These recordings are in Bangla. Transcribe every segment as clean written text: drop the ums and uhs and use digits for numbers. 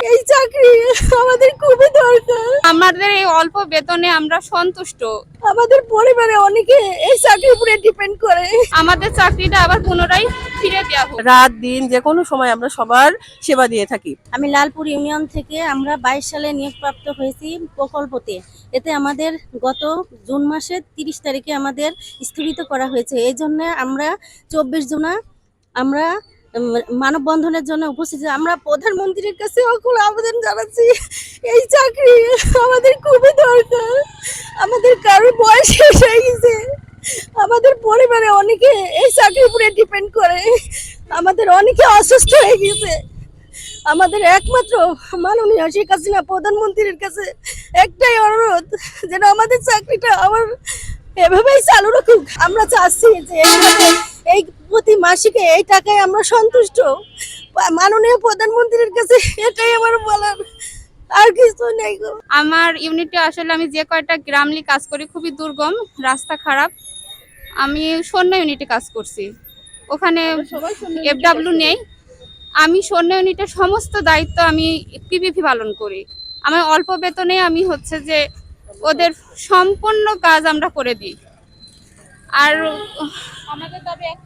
এই চাকরি আমাদের খুবই দরকার। আমাদের এই অল্প বেতনে আমরা সন্তুষ্ট। আমাদের পরিবারে অনেকে এই চাকরির উপরে ডিপেন্ড করে। আমাদের চাকরিটা আবার পুনরায় ফিরে দেওয়া হোক। রাত দিন যে কোনো সময় আমরা সবার সেবা দিয়ে থাকি। আমি লালপুর ইউনিয়ন থেকে আমরা 22 সালে নিয়োগপ্রাপ্ত হয়েছি প্রকল্পতে। এতে আমাদের গত জুন মাসের 30 তারিখে আমাদের স্থগিত করা হয়েছে। এই জন্য আমরা 24 জনা আমরা মানববন্ধনের জন্য উপস্থিত। আমরা প্রধানমন্ত্রীর কাছে অকুল আবেদন জানাচ্ছি, এই চাকরি আমাদের খুবই দরকার। আমাদের কারোর বয়স শেষ হয়ে গেছে, আমাদের পরিবারে অনেকে এই চাকরির উপরে ডিপেন্ড করে। আমাদের অনেকে অসুস্থ হয়ে গেছে। আমাদের একমাত্র মাননীয় শেখ হাসিনা প্রধানমন্ত্রীর কাছে একটাই অনুরোধ, যেন আমাদের চাকরিটা আবার এভাবেই চালু রাখুক। আমরা চাচ্ছি যে এই প্রতি মাসিকে এই টাকায় আমরা সন্তুষ্ট। মাননীয় প্রধানমন্ত্রীর কাছে এটাই আমার বলার, আর কিছু নেই গো। আমার ইউনিটে আসলে আমি যে কয়টা গ্রামলি কাজ করি খুবই দুর্গম, রাস্তা খারাপ। আমি সৈন্য ইউনিটে কাজ করছি, ওখানে এফডব্লিউ নেই। আমি সৈন্য ইউনিটের সমস্ত দায়িত্ব আমি পিপিপি পালন করি। আমার অল্প বেতনে আমি হচ্ছে যে ওদের সম্পূর্ণ কাজ আমরা করে দিই। আর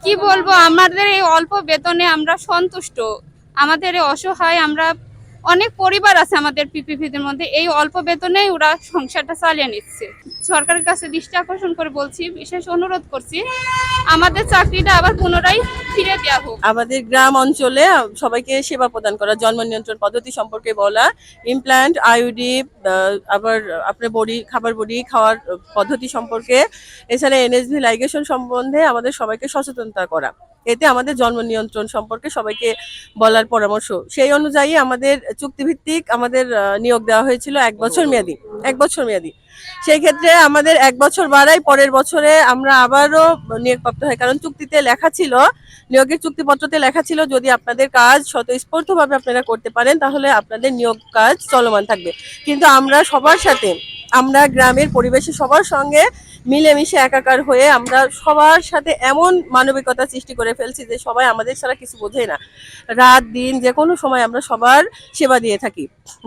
কি বলবো, আমাদের এই অল্প বেতনে আমরা সন্তুষ্ট। আমাদের এই অসহায় আমরা অনেক পরিবার আছে আমাদের পিপিপিদের মধ্যে, এই অল্প বেতনেই ওরা সংসারটা চালিয়ে নিচ্ছে। সরকারের কাছে দৃষ্টি আকর্ষণ করে বলছি, বিশেষ অনুরোধ করছি, আমাদের চাকরিটা আবার পুনরায় ফিরে দেওয়া হোক। আমাদের গ্রাম অঞ্চলে সবাইকে সেবা প্রদান করা, জন্ম নিয়ন্ত্রণ পদ্ধতি সম্পর্কে বলা, ইমপ্ল্যান্ট, আইইউডি, আবার আপনার খাবার বড়ি খাওয়ার পদ্ধতি সম্পর্কে, এছাড়া এনএসভি লাইগেশন সম্বন্ধে আমাদের সবাইকে সচেতনতা করা। এতে আমাদের জন্ম নিয়ন্ত্রণ সম্পর্কে সবাইকে বলার পরামর্শ। সেই অনুযায়ী আমাদের চুক্তিভিত্তিক আমাদের নিয়োগ দেওয়া হয়েছিল 1 বছর মেয়াদি। সেই ক্ষেত্রে আমাদের 1 বছর বাড়াই, পরের বছরে আমরা আবারও নিয়োগপ্রাপ্ত হয়। কারণ চুক্তিতে লেখা ছিল, নিয়োগের চুক্তিপত্রতে লেখা ছিল, যদি আপনাদের কাজ স্বতঃস্ফূর্তভাবে আপনারা করতে পারেন তাহলে আপনাদের নিয়োগ কাজ চলমান থাকবে। কিন্তু আমরা সবার সাথে, আমরা গ্রামের পরিবেশে সবার সঙ্গে মিলেমিশে একাকার হয়ে আমরা সবার সাথে এমন মানবিকতা সৃষ্টি করে ফেলছি যে সবাই আমাদের ছাড়া কিছু বোঝে না। রাত দিন যে কোনো সময় আমরা সবার সেবা দিয়ে থাকি,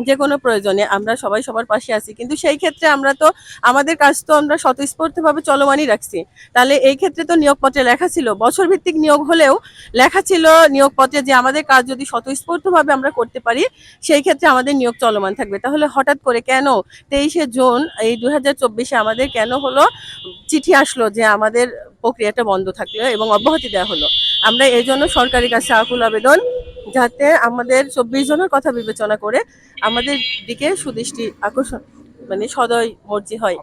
যে কোনো প্রয়োজনে আমরা সবাই সবার পাশে আছি। কিন্তু সেই ক্ষেত্রে আমরা তো আমাদের কাজ তো আমরা স্বতঃস্ফূর্তভাবে চলমানই রাখছি। তাহলে এই ক্ষেত্রে তো নিয়োগপত্রে লেখা ছিল, বছর ভিত্তিক নিয়োগ হলেও লেখা ছিল নিয়োগপত্রে যে আমাদের কাজ যদি স্বতঃস্ফূর্তভাবে আমরা করতে পারি সেই ক্ষেত্রে আমাদের নিয়োগ চলমান থাকবে। তাহলে হঠাৎ করে কেন 23শে জুন এই 2024-এ আমাদের কেন হলো চিঠি আসলো যে আমাদের প্রক্রিয়াটা বন্ধ থাকলো এবং অব্যাহতি দেওয়া হলো? আমরা এই জন্য সরকারের কাছে আকুল আবেদন, যাতে আমাদের 24 জনের কথা বিবেচনা করে আমাদের দিকে সুদৃষ্টি আকর্ষণ, সদয় মর্জি হয়।